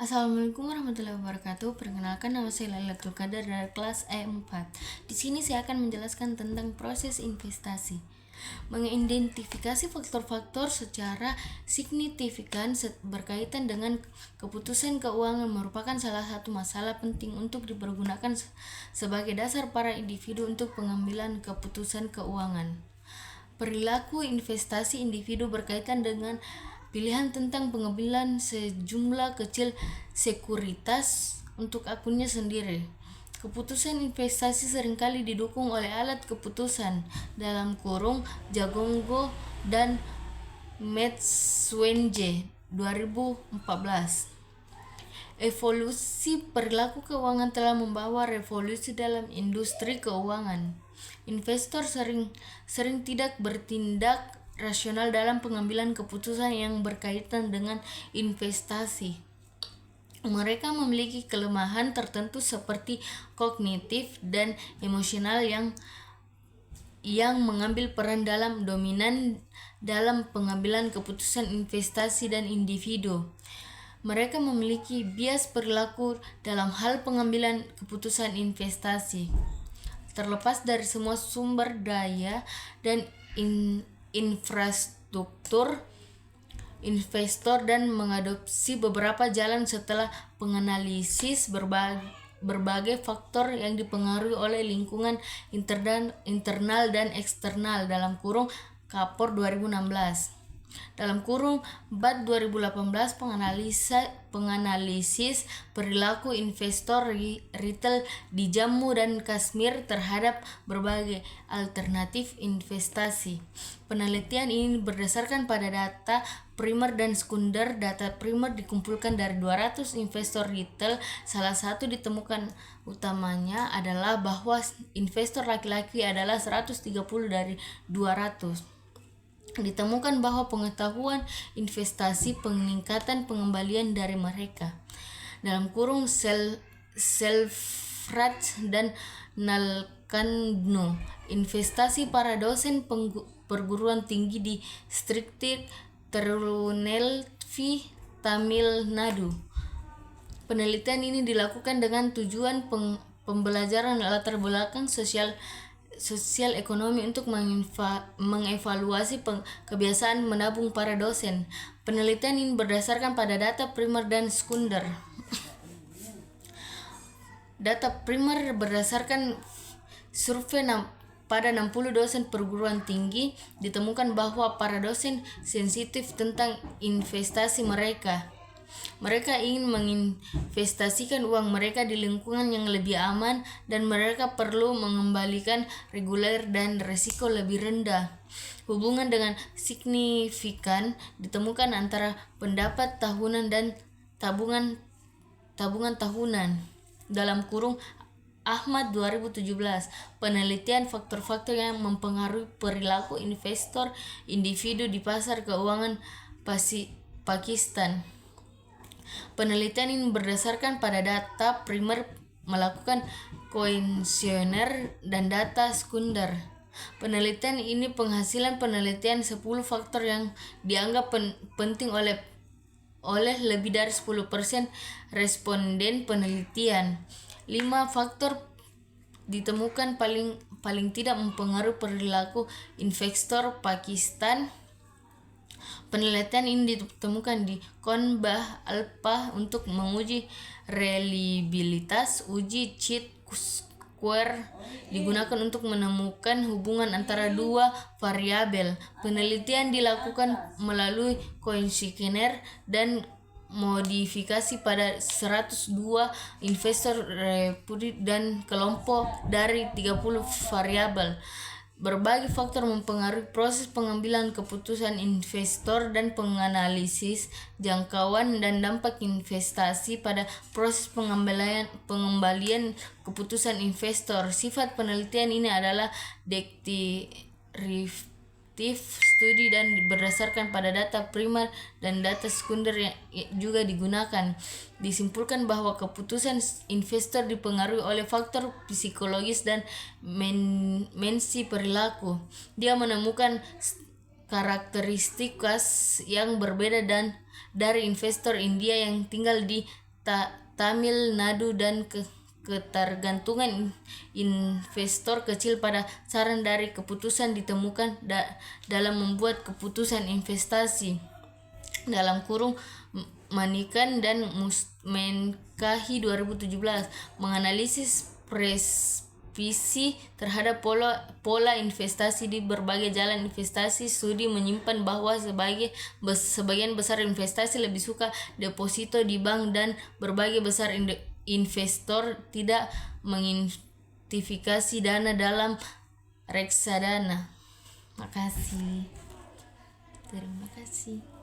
Assalamualaikum warahmatullahi wabarakatuh. Perkenalkan, nama saya Lailatul Qadar dari kelas E4. Di sini saya akan menjelaskan tentang proses investasi. Mengidentifikasi faktor-faktor secara signifikan berkaitan dengan keputusan keuangan merupakan salah satu masalah penting untuk dipergunakan sebagai dasar para individu untuk pengambilan keputusan keuangan. Perilaku investasi individu berkaitan dengan pilihan tentang pengambilan sejumlah kecil sekuritas untuk akunnya sendiri. Keputusan investasi seringkali didukung oleh alat keputusan (Jagongo dan Metzwenge 2014). Evolusi perilaku keuangan telah membawa revolusi dalam industri keuangan. Investor sering tidak bertindak rasional dalam pengambilan keputusan yang berkaitan dengan investasi. Mereka memiliki kelemahan tertentu seperti kognitif dan emosional yang mengambil peran dominan dalam pengambilan keputusan investasi dan individu. Mereka memiliki bias perilaku dalam hal pengambilan keputusan investasi. Terlepas dari semua sumber daya dan infrastruktur, investor dan mengadopsi beberapa jalan setelah menganalisis berbagai faktor yang dipengaruhi oleh lingkungan internal dan eksternal (Kapor 2016). BAT 2018 penganalisis perilaku investor retail di Jammu dan Kashmir terhadap berbagai alternatif investasi. Penelitian ini berdasarkan pada data primer dan sekunder. Data primer dikumpulkan dari 200 investor retail. Salah satu ditemukan utamanya adalah bahwa investor laki-laki adalah 130 dari 200. Ditemukan bahwa pengetahuan investasi peningkatan pengembalian dari mereka Selfrat dan Nalkandno. Investasi para dosen perguruan tinggi di Strictly Tirunelveli, Tamil Nadu. Penelitian ini dilakukan dengan tujuan pembelajaran latar belakang sosial ekonomi untuk mengevaluasi kebiasaan menabung para dosen. Penelitian ini berdasarkan pada data primer dan sekunder. Data primer berdasarkan survei pada 60 dosen perguruan tinggi. Ditemukan bahwa para dosen sensitif tentang investasi mereka. Mereka ingin menginvestasikan uang mereka di lingkungan yang lebih aman dan mereka perlu mengembalikan reguler dan risiko lebih rendah. Hubungan dengan signifikan ditemukan antara pendapat tahunan dan tabungan tahunan Ahmad 2017. Penelitian faktor-faktor yang mempengaruhi perilaku investor individu di pasar keuangan Pakistan. Penelitian ini berdasarkan pada data primer melakukan kuesioner dan data sekunder. Penelitian ini penghasilan penelitian 10 faktor yang dianggap penting oleh lebih dari 10% responden penelitian. 5 faktor ditemukan paling tidak mempengaruhi perilaku investor Pakistan. Penelitian ini ditemukan di Konbah Alpha untuk menguji reliabilitas. Uji Chi-Square digunakan untuk menemukan hubungan antara dua variabel. Penelitian dilakukan melalui kuesioner dan modifikasi pada 102 investor republik dan kelompok dari 30 variabel. Berbagai faktor mempengaruhi proses pengambilan keputusan investor dan penganalisis jangkauan dan dampak investasi pada proses pengembalian keputusan investor. Sifat penelitian ini adalah deklarasi studi dan berdasarkan pada data primer dan data sekunder yang juga digunakan. Disimpulkan bahwa keputusan investor dipengaruhi oleh faktor psikologis dan dimensi perilaku. Dia menemukan karakteristik khas yang berbeda dari investor India yang tinggal di Tamil Nadu dan ketergantungan investor kecil pada saran dari keputusan ditemukan dalam membuat keputusan investasi dalam kurung Manikan dan Menkahi 2017 menganalisis presvisi terhadap pola investasi di berbagai jalan investasi. Studi menyimpan bahwa sebagian besar investasi lebih suka deposito di bank dan berbagai besar investor tidak mengidentifikasi dana dalam reksadana. Terima kasih.